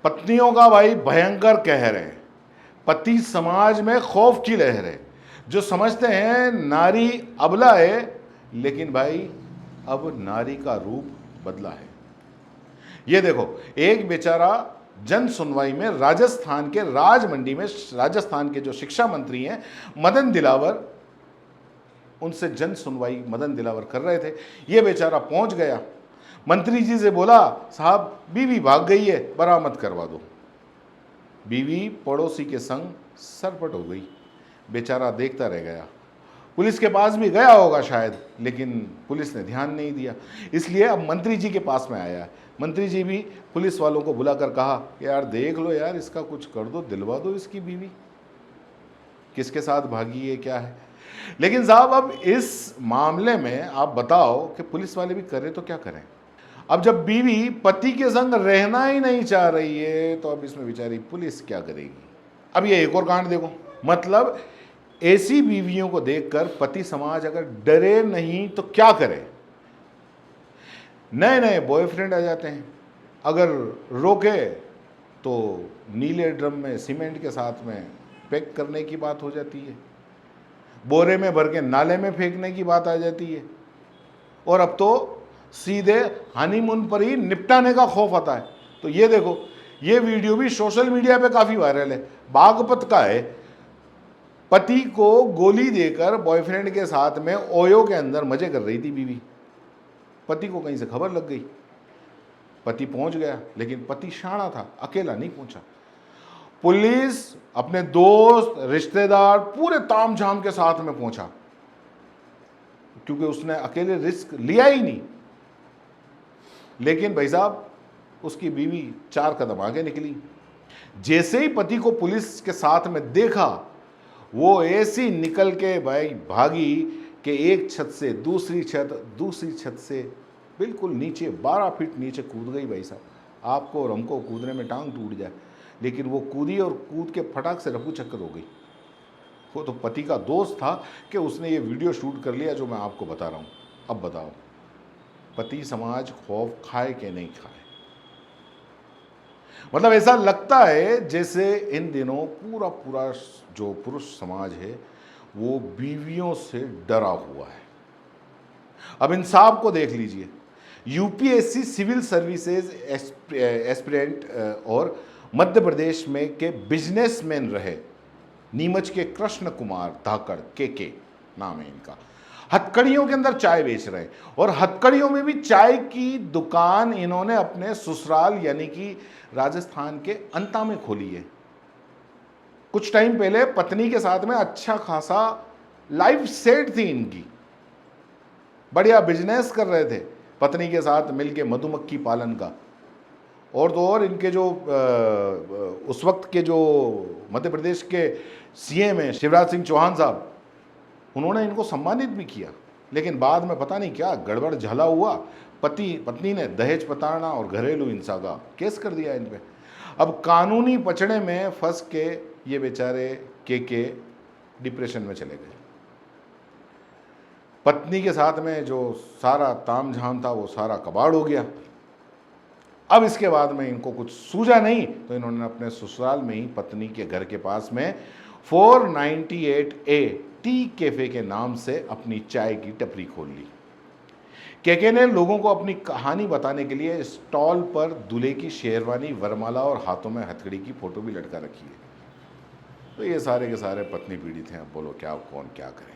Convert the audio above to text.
पत्नियों का भाई भयंकर कहर है। पति समाज में खौफ की लहर है। जो समझते हैं नारी अबला है, लेकिन भाई अब नारी का रूप बदला है। ये देखो, एक बेचारा जन सुनवाई में राजस्थान के राजमंडी में, राजस्थान के जो शिक्षा मंत्री हैं मदन दिलावर, उनसे जन सुनवाई मदन दिलावर कर रहे थे। ये बेचारा पहुंच गया, मंत्री जी से बोला, साहब बीवी भाग गई है, बरामद करवा दो। बीवी पड़ोसी के संग सरपट हो गई। बेचारा देखता रह गया। पुलिस के पास भी गया होगा शायद, लेकिन पुलिस ने ध्यान नहीं दिया। इसलिए अब मंत्री जी के पास में आया है। मंत्री जी भी पुलिस वालों को बुलाकर कहा, यार देख लो यार, इसका कुछ कर दो, दिलवा दो इसकी बीवी, किसके साथ भागी है, क्या है। लेकिन साहब अब इस मामले में आप बताओ कि पुलिस वाले भी करें तो क्या करें। अब जब बीवी पति के संग रहना ही नहीं चाह रही है, तो अब इसमें बेचारी पुलिस क्या करेगी। अब ये एक और कांड देखो, मतलब ऐसी बीवियों को देखकर पति समाज अगर डरे नहीं तो क्या करे। नए नए बॉयफ्रेंड आ जाते हैं, अगर रोके तो नीले ड्रम में सीमेंट के साथ में पैक करने की बात हो जाती है, बोरे में भर के नाले में फेंकने की बात आ जाती है, और अब तो सीधे हनीमून पर ही निपटाने का खौफ आता है। तो ये देखो, ये वीडियो भी सोशल मीडिया पे काफी वायरल है। बागपत का है, पति को गोली देकर बॉयफ्रेंड के साथ में ओयो के अंदर मजे कर रही थी बीवी। पति को कहीं से खबर लग गई, पति पहुंच गया, लेकिन पति शाना था, अकेला नहीं पहुंचा। पुलिस, अपने दोस्त, रिश्तेदार, पूरे तामझाम के साथ में पहुंचा, क्योंकि उसने अकेले रिस्क लिया ही नहीं। लेकिन भाई साहब, उसकी बीवी 4 कदम आगे निकली। जैसे ही पति को पुलिस के साथ में देखा, वो ऐसी निकल के भाई भागी कि एक छत से दूसरी छत से बिल्कुल नीचे 12 फीट नीचे कूद गई। भाई साहब, आपको और हमको कूदने में टांग टूट जाए, लेकिन वो कूदी और कूद के फटाक से रफू चक्कर हो गई। वो तो पति का दोस्त था कि उसने ये वीडियो शूट कर लिया जो मैं आपको बता रहा हूँ। अब बताओ, पति समाज खौफ खाए कि नहीं खाए। मतलब ऐसा लगता है जैसे इन दिनों पूरा पूरा जो पुरुष समाज है वो बीवियों से डरा हुआ है। अब इंसाफ को देख लीजिए। यूपीएससी सिविल सर्विसेज एस्पिरेंट और मध्य प्रदेश में के बिजनेसमैन रहे नीमच के कृष्ण कुमार धाकड़, के नाम है इनका, हथकड़ियों के अंदर चाय बेच रहे हैं। और हथकड़ियों में भी चाय की दुकान इन्होंने अपने ससुराल यानी कि राजस्थान के अंता में खोली है। कुछ टाइम पहले पत्नी के साथ में अच्छा खासा लाइफ सेट थी इनकी, बढ़िया बिजनेस कर रहे थे पत्नी के साथ मिलके मधुमक्खी पालन का। और तो और इनके जो उस वक्त के जो मध्य प्रदेश के सीएम हैं शिवराज सिंह चौहान साहब, उन्होंने इनको सम्मानित भी किया। लेकिन बाद में पता नहीं क्या गड़बड़ झला हुआ, पत्नी ने दहेज प्रताड़ना और घरेलू हिंसा का केस कर दिया इन पे। अब कानूनी पचड़े में फंस के ये बेचारे के डिप्रेशन में चले गए। पत्नी के साथ में जो सारा तामझाम था वो सारा कबाड़ हो गया। अब इसके बाद में इनको कुछ सूझा नहीं, तो इन्होंने अपने ससुराल में ही पत्नी के घर के पास में 498A टी कैफे के नाम से अपनी चाय की टपरी खोल ली। केके ने लोगों को अपनी कहानी बताने के लिए स्टॉल पर दूल्हे की शेरवानी, वरमाला और हाथों में हथकड़ी की फोटो भी लटका रखी है। तो ये सारे के सारे पत्नी पीड़ित हैं। अब बोलो क्या, कौन क्या करे।